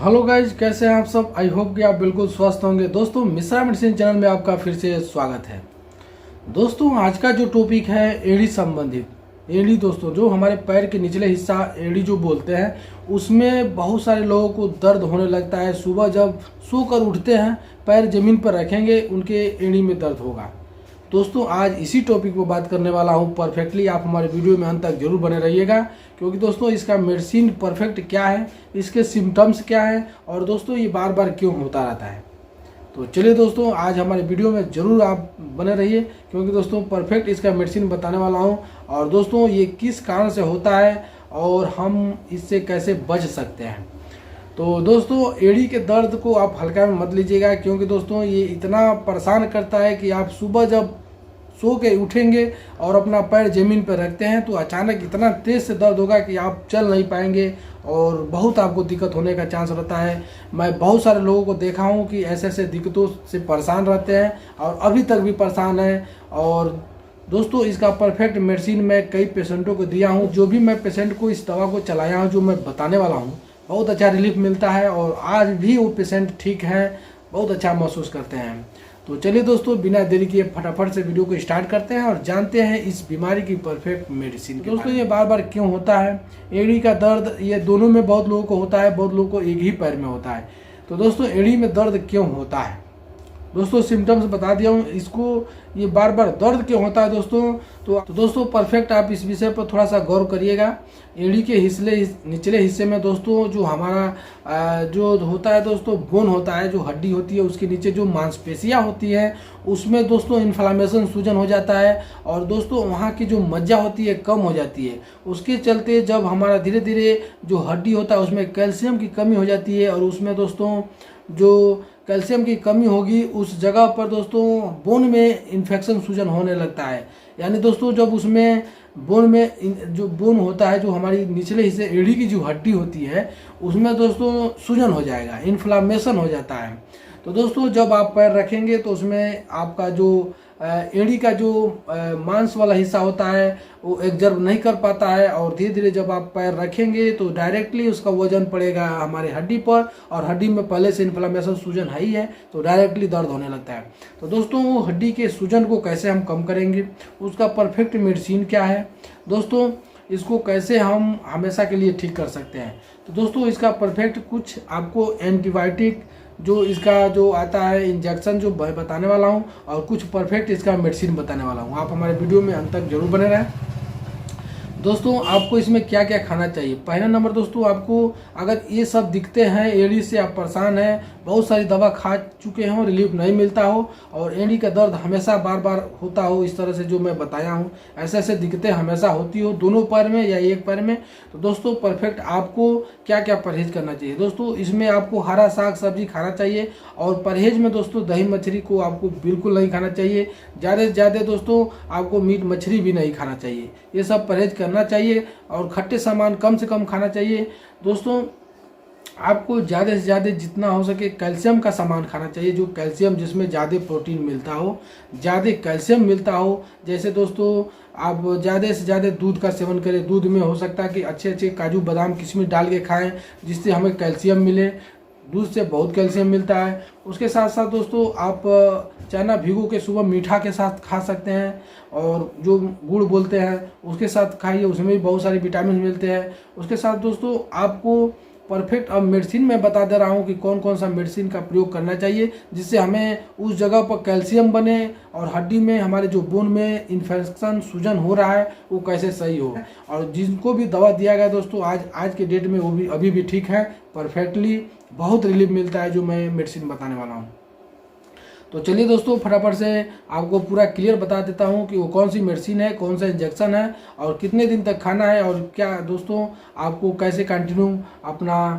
Hello guys, कैसे हैं आप सब। आई होप कि आप बिल्कुल स्वस्थ होंगे। दोस्तों, मिश्रा मेडिसिन चैनल में आपका फिर से स्वागत है। दोस्तों, आज का जो टॉपिक है एड़ी संबंधित। एड़ी दोस्तों, जो हमारे पैर के निचले हिस्सा एड़ी जो बोलते हैं, उसमें बहुत सारे लोगों को दर्द होने लगता है। सुबह जब सोकर उठते हैं, पैर जमीन पर रखेंगे, उनके एड़ी में दर्द होगा। दोस्तों, आज इसी टॉपिक पर बात करने वाला हूं परफेक्टली। आप हमारे वीडियो में अंत तक जरूर बने रहिएगा, क्योंकि दोस्तों इसका मेडिसिन परफेक्ट क्या है, इसके सिम्टम्स क्या हैं, और दोस्तों ये बार बार क्यों होता रहता है। तो चलिए दोस्तों, आज हमारे वीडियो में जरूर आप बने रहिए, क्योंकि दोस्तों परफेक्ट इसका मेडिसिन बताने वाला हूँ। और दोस्तों ये किस कारण से होता है और हम इससे कैसे बच सकते हैं। तो दोस्तों, एड़ी के दर्द को आप हल्का में मत लीजिएगा, क्योंकि दोस्तों ये इतना परेशान करता है कि आप सुबह जब सो के उठेंगे और अपना पैर ज़मीन पर रखते हैं तो अचानक इतना तेज़ से दर्द होगा कि आप चल नहीं पाएंगे और बहुत आपको दिक्कत होने का चांस रहता है। मैं बहुत सारे लोगों को देखा हूं कि ऐसे ऐसे दिक्कतों से परेशान रहते हैं और अभी तक भी परेशान हैं। और दोस्तों, इसका परफेक्ट मेडिसिन मैं कई पेशेंटों को दिया हूं। जो भी मैं पेशेंट को इस दवा को चलाया हूं, जो मैं बताने वाला हूँ, बहुत अच्छा रिलीफ मिलता है और आज भी वो पेशेंट ठीक है, बहुत अच्छा महसूस करते हैं। तो चलिए दोस्तों, बिना देरी किए फटाफट से वीडियो को स्टार्ट करते हैं और जानते हैं इस बीमारी की परफेक्ट मेडिसिन। दोस्तों, ये बार बार क्यों होता है एड़ी का दर्द? ये दोनों में बहुत लोगों को होता है, बहुत लोगों को एक ही पैर में होता है। तो दोस्तों, एड़ी में दर्द क्यों होता है? दोस्तों, सिम्टम्स बता दिया हूँ। इसको ये बार बार दर्द क्यों होता है दोस्तों? तो दोस्तों परफेक्ट आप इस विषय पर थोड़ा सा गौर करिएगा। एड़ी के निचले हिस्से में दोस्तों जो हमारा जो होता है दोस्तों, बोन होता है, जो हड्डी होती है, उसके नीचे जो मांसपेशियाँ होती हैं, उसमें दोस्तों इन्फ्लामेशन, सूजन हो जाता है। और दोस्तों वहाँ की जो मज्जा होती है कम हो जाती है। उसके चलते जब हमारा धीरे धीरे जो हड्डी होता है उसमें कैल्शियम की कमी हो जाती है, और उसमें दोस्तों जो कैल्शियम की कमी होगी उस जगह पर दोस्तों बोन में इन्फेक्शन, सूजन होने लगता है। यानी दोस्तों जब उसमें बोन में जो बोन होता है, जो हमारी निचले हिस्से एड़ी की जो हड्डी होती है, उसमें दोस्तों सूजन हो जाएगा, इन्फ्लामेशन हो जाता है। तो दोस्तों जब आप पैर रखेंगे तो उसमें आपका जो एड़ी का जो मांस वाला हिस्सा होता है वो एग्जर्व नहीं कर पाता है, और धीरे धीरे जब आप पैर रखेंगे तो डायरेक्टली उसका वजन पड़ेगा हमारे हड्डी पर, और हड्डी में पहले से इन्फ्लामेशन, सूजन है ही है, तो डायरेक्टली दर्द होने लगता है। तो दोस्तों वो हड्डी के सूजन को कैसे हम कम करेंगे, उसका परफेक्ट मेडिसिन क्या है दोस्तों, इसको कैसे हम हमेशा के लिए ठीक कर सकते हैं। तो दोस्तों इसका परफेक्ट कुछ आपको एंटीबायोटिक जो इसका जो आता है इंजेक्शन जो बताने वाला हूँ, और कुछ परफेक्ट इसका मेडिसिन बताने वाला हूँ। आप हमारे वीडियो में अंत तक जरूर बने रहें। दोस्तों आपको इसमें क्या क्या खाना चाहिए? पहला नंबर दोस्तों, आपको अगर ये सब दिखते हैं, एड़ी से आप परेशान हैं, बहुत सारी दवा खा चुके हो, रिलीफ नहीं मिलता हो, और एड़ी का दर्द हमेशा बार बार होता हो, इस तरह से जो मैं बताया हूँ, ऐसे ऐसे दिक्कतें हमेशा होती हो दोनों पैर में या एक पैर में, तो दोस्तों परफेक्ट आपको क्या क्या परहेज करना चाहिए? दोस्तों इसमें आपको हरा साग सब्जी खाना चाहिए, और परहेज में दोस्तों दही मछली को आपको बिल्कुल नहीं खाना चाहिए। ज़्यादा से ज़्यादा दोस्तों आपको मीट मछली भी नहीं खाना चाहिए, ये सब परहेज करना चाहिए। और खट्टे सामान कम से कम खाना चाहिए। दोस्तों आपको ज़्यादा से ज़्यादा जितना हो सके कैल्शियम का सामान खाना चाहिए, जो कैल्शियम जिसमें ज़्यादा प्रोटीन मिलता हो, ज़्यादा कैल्शियम मिलता हो। जैसे दोस्तों आप ज़्यादा से ज़्यादा दूध का सेवन करें। दूध में हो सकता है कि अच्छे अच्छे काजू बादाम किशमिश डाल के खाएं, जिससे हमें कैल्शियम मिले। दूध से बहुत कैल्शियम मिलता है। उसके साथ साथ दोस्तों आप चना भिगो के सुबह मीठा के साथ खा सकते हैं, और जो गुड़ बोलते हैं उसके साथ खाइए, उसमें भी बहुत सारे विटामिन मिलते हैं। उसके साथ दोस्तों आपको परफेक्ट अब मेडिसिन में बता दे रहा हूँ कि कौन कौन सा मेडिसिन का प्रयोग करना चाहिए, जिससे हमें उस जगह पर कैल्शियम बने और हड्डी में हमारे जो बोन में इन्फेक्शन, सूजन हो रहा है वो कैसे सही हो। और जिनको भी दवा दिया गया दोस्तों आज के डेट में वो भी अभी भी ठीक है, परफेक्टली बहुत रिलीफ मिलता है जो मैं मेडिसिन बताने वाला हूँ। तो चलिए दोस्तों फटाफट से आपको पूरा क्लियर बता देता हूँ कि वो कौन सी मेडिसिन है, कौन सा इंजेक्शन है, और कितने दिन तक खाना है, और क्या दोस्तों आपको कैसे कंटिन्यू अपना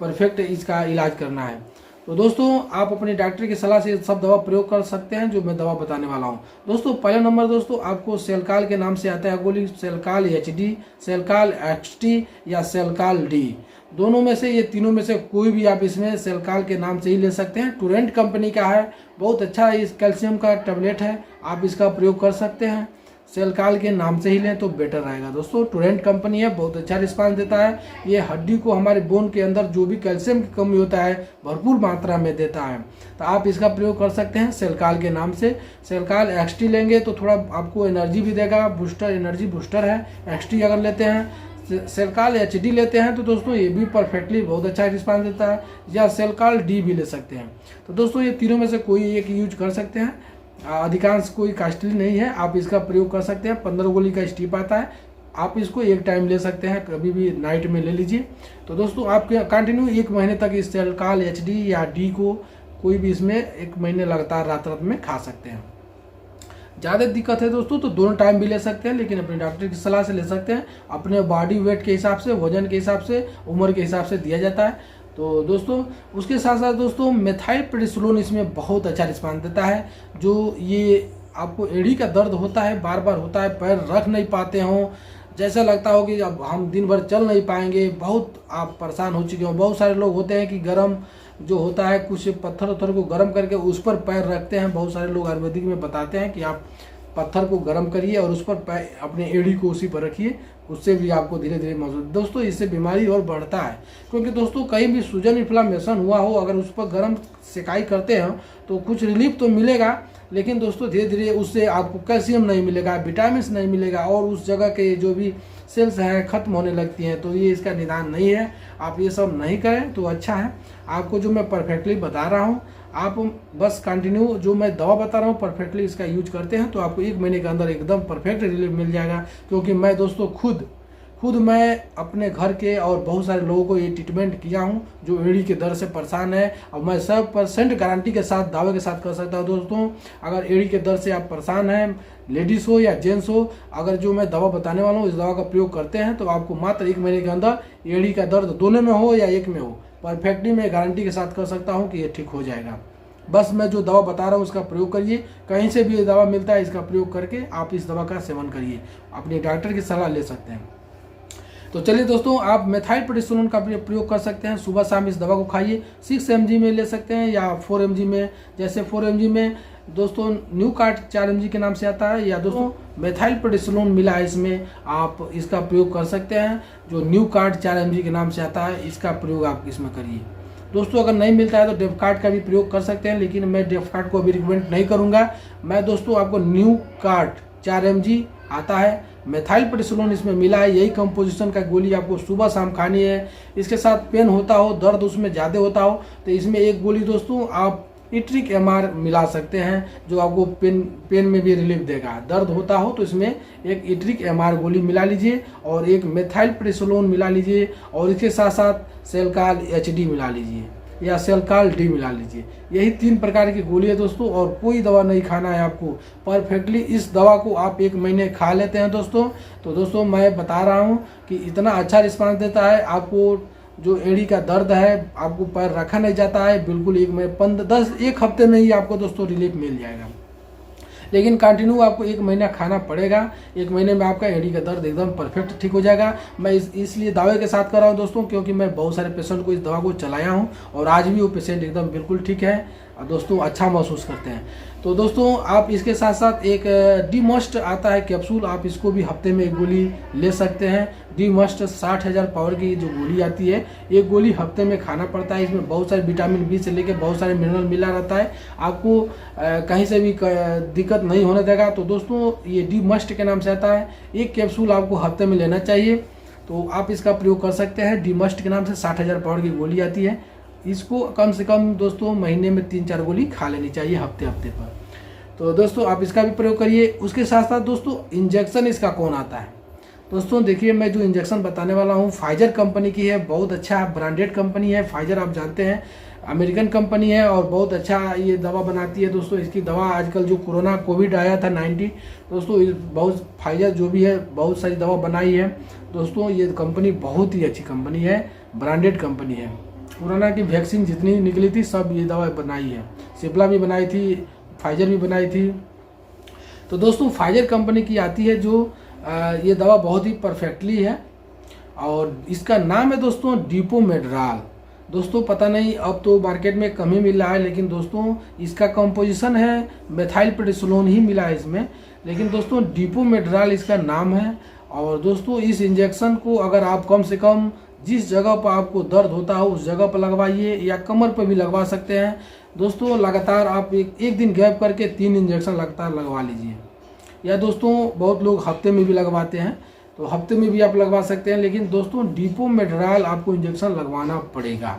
परफेक्ट इसका इलाज करना है। तो दोस्तों आप अपने डॉक्टर की सलाह से सब दवा प्रयोग कर सकते हैं जो मैं दवा बताने वाला हूँ। दोस्तों पहला नंबर दोस्तों आपको सेलकाल के नाम से आता है गोली, सेलकाल HD, सेलकाल XT या सेलकाल D। दोनों में से, ये तीनों में से कोई भी आप इसमें सेलकाल के नाम से ही ले सकते हैं। टूरेंट कंपनी का है, बहुत अच्छा इस कैल्शियम का टैबलेट है, आप इसका प्रयोग कर सकते हैं। सेलकाल के नाम से ही लें तो बेटर रहेगा। दोस्तों टोरेंट कंपनी है, बहुत अच्छा रिस्पांस देता है। ये हड्डी को, हमारे बोन के अंदर जो भी कैल्शियम की कमी होता है भरपूर मात्रा में देता है, तो आप इसका प्रयोग कर सकते हैं सेलकाल के नाम से। सेलकाल एक्सटी लेंगे तो थोड़ा आपको एनर्जी भी देगा, बूस्टर, एनर्जी बूस्टर है। एक्सटी अगर लेते हैं, सेलकाल एचडी लेते हैं तो दोस्तों ये भी परफेक्टली बहुत अच्छा रिस्पांस देता है, या सेलकाल डी भी ले सकते हैं। तो दोस्तों ये तीनों में से कोई एक यूज कर सकते हैं, अधिकांश कोई कॉस्टली नहीं है, आप इसका प्रयोग कर सकते हैं। 15 गोली का स्टीप आता है, आप इसको एक टाइम ले सकते हैं, कभी भी नाइट में ले लीजिए। तो दोस्तों आप कंटिन्यू 1 महीने तक इस सेलकाल एचडी या डी को कोई भी इसमें 1 महीने लगातार रात रात में खा सकते हैं। ज़्यादा दिक्कत है दोस्तों तो दोनों टाइम भी ले सकते हैं, लेकिन अपने डॉक्टर की सलाह से ले सकते हैं। अपने बॉडी वेट के हिसाब से, वजन के हिसाब से, उम्र के हिसाब से दिया जाता है। तो दोस्तों उसके साथ साथ दोस्तों मेथाइल प्रेडिसोलोन इसमें बहुत अच्छा रिस्पांस देता है। जो ये आपको एड़ी का दर्द होता है, बार बार होता है, पैर रख नहीं पाते हों, जैसा लगता हो कि अब हम दिन भर चल नहीं पाएंगे, बहुत आप परेशान हो चुके हो। बहुत सारे लोग होते हैं कि गर्म जो होता है, कुछ पत्थर उत्थर को गर्म करके उस पर पैर रखते हैं। बहुत सारे लोग आयुर्वेदिक में बताते हैं कि आप पत्थर को गर्म करिए और उस पर पैर, अपने एड़ी को उसी पर रखिए, उससे भी आपको धीरे धीरे महसूस। दोस्तों इससे बीमारी और बढ़ता है, क्योंकि दोस्तों कहीं भी सूजन इन्फ्लामेशन हुआ हो, अगर उस पर गर्म सेकाई करते हैं तो कुछ रिलीफ तो मिलेगा, लेकिन दोस्तों धीरे धीरे उससे आपको कैल्शियम नहीं मिलेगा, विटामिन नहीं मिलेगा, और उस जगह के जो भी सेल्स हैं खत्म होने लगती हैं। तो ये इसका निदान नहीं है, आप ये सब नहीं करें तो अच्छा है। आपको जो मैं परफेक्टली बता रहा हूँ, आप बस कंटिन्यू जो मैं दवा बता रहा हूँ परफेक्टली इसका यूज करते हैं तो आपको 1 महीने के अंदर एकदम परफेक्ट रिलीफ मिल जाएगा। क्योंकि मैं दोस्तों खुद मैं अपने घर के और बहुत सारे लोगों को ये ट्रीटमेंट किया हूँ जो एड़ी के दर्द से परेशान है, और मैं 100% गारंटी के साथ, दावे के साथ कर सकता हूँ दोस्तों, अगर एड़ी के दर्द से आप परेशान हैं, लेडीज़ हो या जेंट्स हो, अगर जो मैं दवा बताने वाला हूँ इस दवा का प्रयोग करते हैं तो आपको मात्र 1 महीने के अंदर एड़ी का दर्द दोनों में हो या एक में हो, परफेक्टली मैं गारंटी के साथ कर सकता हूँ कि ये ठीक हो जाएगा। बस मैं जो दवा बता रहा हूँ उसका प्रयोग करिए, कहीं से भी ये दवा मिलता है इसका प्रयोग करके आप इस दवा का सेवन करिए, अपने डॉक्टर की सलाह ले सकते हैं। तो चलिए दोस्तों, आप मेथाइल प्रेडिसोलोन का प्रयोग कर सकते हैं, सुबह शाम इस दवा को खाइए। 6 mg में ले सकते हैं या 4 mg में, जैसे 4 mg में दोस्तों न्यू कार्ट 4 mg के नाम से आता है, या दोस्तों मेथाइल प्रेडिसोलोन मिला है इसमें, आप इसका प्रयोग कर सकते हैं। जो न्यू कार्ट 4 mg के नाम से आता है इसका प्रयोग आप इसमें करिए। दोस्तों अगर नहीं मिलता है तो डेफकार्ट का भी प्रयोग कर सकते हैं, लेकिन मैं डेफकार्ट को अभी रिकमेंड नहीं करूंगा। मैं दोस्तों आपको न्यू कार्ट 4 mg आता है, मेथाइल प्रेडिसोलोन इसमें मिला है, यही कंपोजिशन का गोली आपको सुबह शाम खानी है। इसके साथ पेन होता हो, दर्द उसमें ज़्यादा होता हो तो इसमें एक गोली दोस्तों आप इट्रिक MR मिला सकते हैं, जो आपको पेन में भी रिलीफ देगा। दर्द होता हो तो इसमें एक इट्रिक MR गोली मिला लीजिए और एक मेथाइल प्रेडिसोलोन मिला लीजिए, और इसके साथ साथ सेलकाल HD मिला लीजिए या सेलकाल D मिला लीजिए। यही 3 प्रकार की गोली है दोस्तों, और कोई दवा नहीं खाना है आपको। परफेक्टली इस दवा को आप 1 महीने खा लेते हैं दोस्तों, तो दोस्तों मैं बता रहा हूँ कि इतना अच्छा रिस्पांस देता है। आपको जो एड़ी का दर्द है, आपको पैर रखा नहीं जाता है, बिल्कुल 1 हफ्ते में ही आपको दोस्तों रिलीफ मिल जाएगा। लेकिन कंटिन्यू आपको 1 महीना खाना पड़ेगा, 1 महीने में आपका एड़ी का दर्द एकदम परफेक्ट ठीक हो जाएगा। मैं इसलिए दावे के साथ कर रहा हूँ दोस्तों, क्योंकि मैं बहुत सारे पेशेंट को इस दवा को चलाया हूँ और आज भी वो पेशेंट एकदम बिल्कुल ठीक है और दोस्तों अच्छा महसूस करते हैं। तो दोस्तों आप इसके साथ साथ एक डी मस्ट आता है कैप्सूल, आप इसको भी हफ्ते में 1 गोली ले सकते हैं। डी मस्ट 60,000 पावर की जो गोली आती है, 1 गोली हफ्ते में खाना पड़ता है। इसमें बहुत सारे विटामिन B से लेकर बहुत सारे मिनरल मिला रहता है, आपको कहीं से भी दिक्कत नहीं होने देगा। तो दोस्तों ये डी मस्ट के नाम से आता है, 1 कैप्सूल आपको हफ्ते में लेना चाहिए, तो आप इसका प्रयोग कर सकते हैं। डी मस्ट के नाम से 60,000 पावर की गोली आती है, इसको कम से कम दोस्तों महीने में 3-4 गोली खा लेनी चाहिए हफ्ते पर। तो दोस्तों आप इसका भी प्रयोग करिए। उसके साथ साथ दोस्तों इंजेक्शन इसका कौन आता है दोस्तों, देखिए मैं जो इंजेक्शन बताने वाला हूँ फाइजर कंपनी की है, बहुत अच्छा ब्रांडेड कंपनी है। फाइजर आप जानते हैं अमेरिकन कंपनी है और बहुत अच्छा ये दवा बनाती है दोस्तों। इसकी दवा आजकल जो कोविड आया था 19 दोस्तों, बहुत फाइजर जो भी है बहुत सारी दवा बनाई है दोस्तों। ये कंपनी बहुत ही अच्छी कंपनी है, ब्रांडेड कंपनी है। कोरोना की वैक्सीन जितनी निकली थी सब ये दवा बनाई है, सिप्ला भी बनाई थी, फाइजर भी बनाई थी। तो दोस्तों फाइजर कंपनी की आती है जो ये दवा बहुत ही परफेक्टली है, और इसका नाम है दोस्तों डिपोमेड्राल। दोस्तों पता नहीं, अब तो मार्केट में कम ही मिल रहा है, लेकिन दोस्तों इसका कंपोजिशन है मेथाइल प्रेडिसोलोन ही मिला है इसमें। लेकिन दोस्तों डिपोमेड्राल इसका नाम है। और दोस्तों इस इंजेक्शन को अगर आप कम से कम जिस जगह पर आपको दर्द होता है उस जगह पर लगवाइए, या कमर पर भी लगवा सकते हैं। दोस्तों लगातार आप एक दिन गैप करके 3 इंजेक्शन लगातार लगवा लीजिए। या दोस्तों बहुत लोग हफ्ते में भी लगवाते हैं, तो हफ्ते में भी आप लगवा सकते हैं। लेकिन दोस्तों डिपोमेड्राल आपको इंजेक्शन लगवाना पड़ेगा।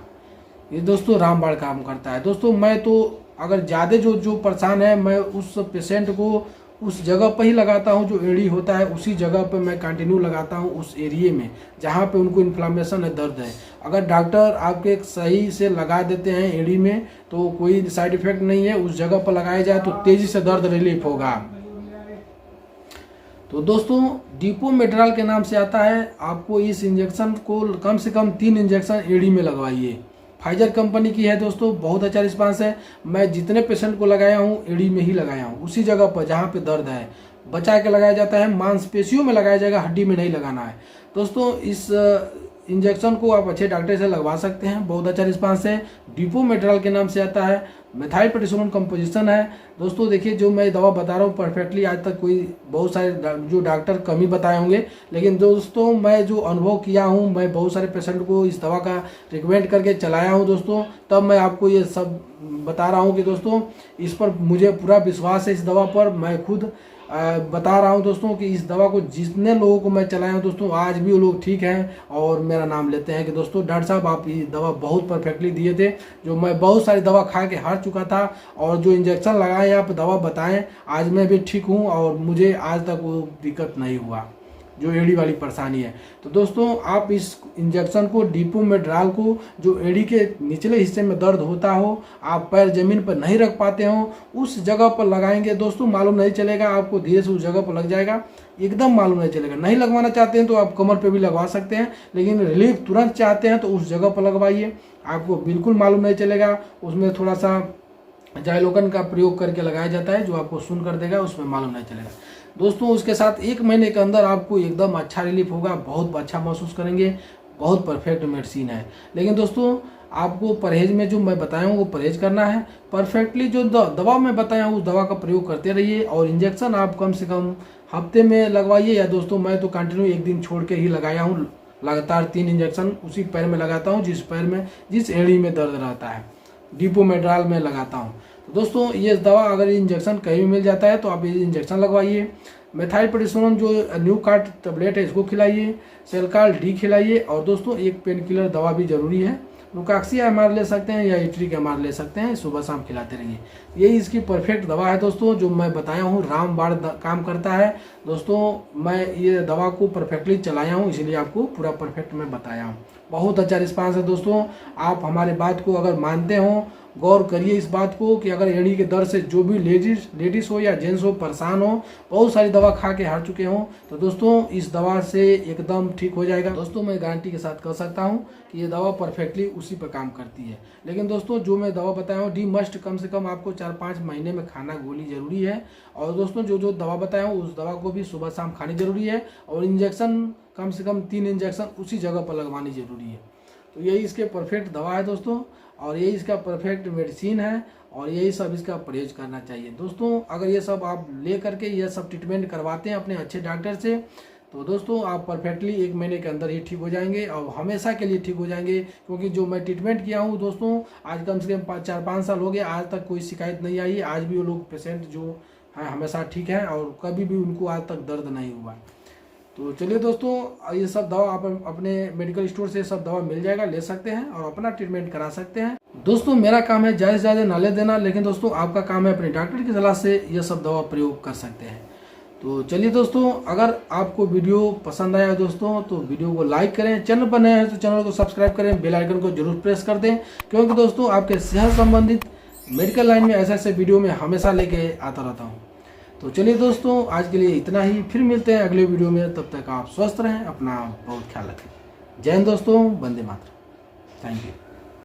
ये दोस्तों रामबाण काम करता है। दोस्तों मैं तो अगर ज़्यादा जो परेशान है, मैं उस पेशेंट को उस जगह पर ही लगाता हूँ जो एड़ी होता है, उसी जगह पर मैं कंटिन्यू लगाता हूँ, उस एरिए में जहाँ पे उनको इन्फ्लामेशन है, दर्द है। अगर डॉक्टर आपके सही से लगा देते हैं एड़ी में तो कोई साइड इफेक्ट नहीं है, उस जगह पर लगाया जाए तो तेज़ी से दर्द रिलीफ होगा। तो दोस्तों डिपोमेड्राल के नाम से आता है। आपको इस इंजेक्शन को कम से कम 3 इंजेक्शन एड़ी में लगवाइए। फाइजर कंपनी की है दोस्तों, बहुत अच्छा रिस्पांस है। मैं जितने पेशेंट को लगाया हूँ एड़ी में ही लगाया हूँ, उसी जगह पर जहाँ पे दर्द है बचा के लगाया जाता है। मांसपेशियों में लगाया जाएगा, हड्डी में नहीं लगाना है। दोस्तों इस इंजेक्शन को आप अच्छे डॉक्टर से लगवा सकते हैं, बहुत अच्छा रिस्पांस है। डिपोमेड्राल के नाम से आता है, मेथाइल प्रेडिसोलोन कंपोजिशन है। दोस्तों देखिए जो मैं दवा बता रहा हूँ परफेक्टली आज तक कोई बहुत सारे जो डॉक्टर कम ही बताए होंगे, लेकिन दोस्तों मैं जो अनुभव किया हूँ, मैं बहुत सारे पेशेंट को इस दवा का रिकमेंड करके चलाया हूँ दोस्तों, तब मैं आपको ये सब बता रहा हूँ कि दोस्तों इस पर मुझे पूरा विश्वास है। इस दवा पर मैं खुद बता रहा हूं दोस्तों कि इस दवा को जितने लोगों को मैं चलाया हूं दोस्तों, आज भी वो लोग ठीक हैं और मेरा नाम लेते हैं कि दोस्तों डॉक्टर साहब आप ये दवा बहुत परफेक्टली दिए थे। जो मैं बहुत सारी दवा खा के हार चुका था और जो इंजेक्शन लगाए आप दवा बताएं, आज मैं भी ठीक हूं और मुझे आज तक वो दिक्कत नहीं हुआ जो एड़ी वाली परेशानी है। तो दोस्तों आप इस इंजेक्शन को डिपोमेड्राल को, जो एड़ी के निचले हिस्से में दर्द होता हो, आप पैर जमीन पर नहीं रख पाते हो, उस जगह पर लगाएंगे दोस्तों, मालूम नहीं चलेगा आपको, धीरे से उस जगह पर लग जाएगा, एकदम मालूम नहीं चलेगा। नहीं लगवाना चाहते हैं तो आप कमर पे भी लगवा सकते हैं, लेकिन रिलीफ तुरंत चाहते हैं तो उस जगह पर लगवाइए, आपको बिल्कुल मालूम नहीं चलेगा। उसमें थोड़ा सा जाइलोकन का प्रयोग करके लगाया जाता है जो आपको सुन कर देगा, उसमें मालूम नहीं चलेगा। दोस्तों उसके साथ 1 महीने के अंदर आपको एकदम अच्छा रिलीफ होगा, बहुत अच्छा महसूस करेंगे, बहुत परफेक्ट मेडिसिन है। लेकिन दोस्तों आपको परहेज में जो मैं बताया हूँ वो परहेज करना है। परफेक्टली जो दवा मैं बताया हूँ उस दवा का प्रयोग करते रहिए, और इंजेक्शन आप कम से कम हफ्ते में लगवाइए। या दोस्तों मैं तो कंटिन्यू 1 दिन छोड़ के ही लगाया हूँ, लगातार 3 इंजेक्शन उसी पैर में लगाता हूँ जिस पैर में, जिस एड़ी में दर्द रहता है, डिपोमेड्राल में लगाता हूँ। तो दोस्तों ये दवा अगर इंजेक्शन कहीं भी मिल जाता है तो आप ये इंजेक्शन लगवाइए। मेथाइल प्रेडिसोलोन जो न्यू कार्ट टेबलेट है इसको खिलाइए, सेलकाल डी खिलाइए, और दोस्तों एक पेन किलर दवा भी जरूरी है, लुकाक्सिया एमआर ले सकते हैं या इट्रिक एमआर ले सकते हैं, सुबह शाम खिलाते रहिए। यही इसकी परफेक्ट दवा है दोस्तों, जो मैं बताया हूँ रामबाण काम करता है। दोस्तों मैं ये दवा को परफेक्टली चलाया हूँ, इसलिए आपको पूरा परफेक्ट मैं बताया हूँ। बहुत अच्छा रिस्पांस है दोस्तों। आप हमारे बात को अगर मानते हो, गौर करिए इस बात को कि अगर एड़ी के दर्द से जो भी लेडीज हो या जेंट्स हो परेशान हो, बहुत सारी दवा खा के हार चुके हो, तो दोस्तों इस दवा से एकदम ठीक हो जाएगा। दोस्तों मैं गारंटी के साथ कह सकता हूँ कि ये दवा परफेक्टली उसी पर काम करती है। लेकिन दोस्तों जो मैं दवा बताया हूँ डी मस्ट कम से कम आपको 4-5 महीने में खाना गोली जरूरी है। और दोस्तों जो दवा बताया हूँ उस दवा को भी सुबह शाम खानी जरूरी है, और इंजेक्शन कम से कम 3 इंजेक्शन उसी जगह पर लगवानी जरूरी है। तो यही इसके परफेक्ट दवा है दोस्तों, और यही इसका परफेक्ट मेडिसिन है, और यही सब इसका परहेज करना चाहिए। दोस्तों अगर ये सब आप ले करके ये सब ट्रीटमेंट करवाते हैं अपने अच्छे डॉक्टर से, तो दोस्तों आप परफेक्टली 1 महीने के अंदर ही ठीक हो जाएंगे और हमेशा के लिए ठीक हो जाएंगे। क्योंकि जो मैं ट्रीटमेंट किया हूँ दोस्तों, आज कम से कम 4-5 साल हो गए, आज तक कोई शिकायत नहीं आई। आज भी वो लोग पेशेंट जो हैं हमेशा ठीक हैं और कभी भी उनको आज तक दर्द नहीं हुआ। तो चलिए दोस्तों ये सब दवा आप अपने मेडिकल स्टोर से सब दवा मिल जाएगा, ले सकते हैं और अपना ट्रीटमेंट करा सकते हैं। दोस्तों मेरा काम है ज़्यादा से ज़्यादा नॉलेज देना, लेकिन दोस्तों आपका काम है अपने डॉक्टर की सलाह से ये सब दवा प्रयोग कर सकते हैं। तो चलिए दोस्तों अगर आपको वीडियो पसंद आया दोस्तों तो वीडियो को लाइक करें, चैनल पर नए हैं तो चैनल को सब्सक्राइब करें, बेल आइकन को जरूर प्रेस कर दें, क्योंकि दोस्तों आपके सेहत संबंधित मेडिकल लाइन में ऐसे वीडियो में हमेशा लेके आता रहता हूँ। तो चलिए दोस्तों आज के लिए इतना ही, फिर मिलते हैं अगले वीडियो में। तब तक आप स्वस्थ रहें, अपना बहुत ख्याल रखें। जय हिंद दोस्तों, वंदे मातरम। Thank you.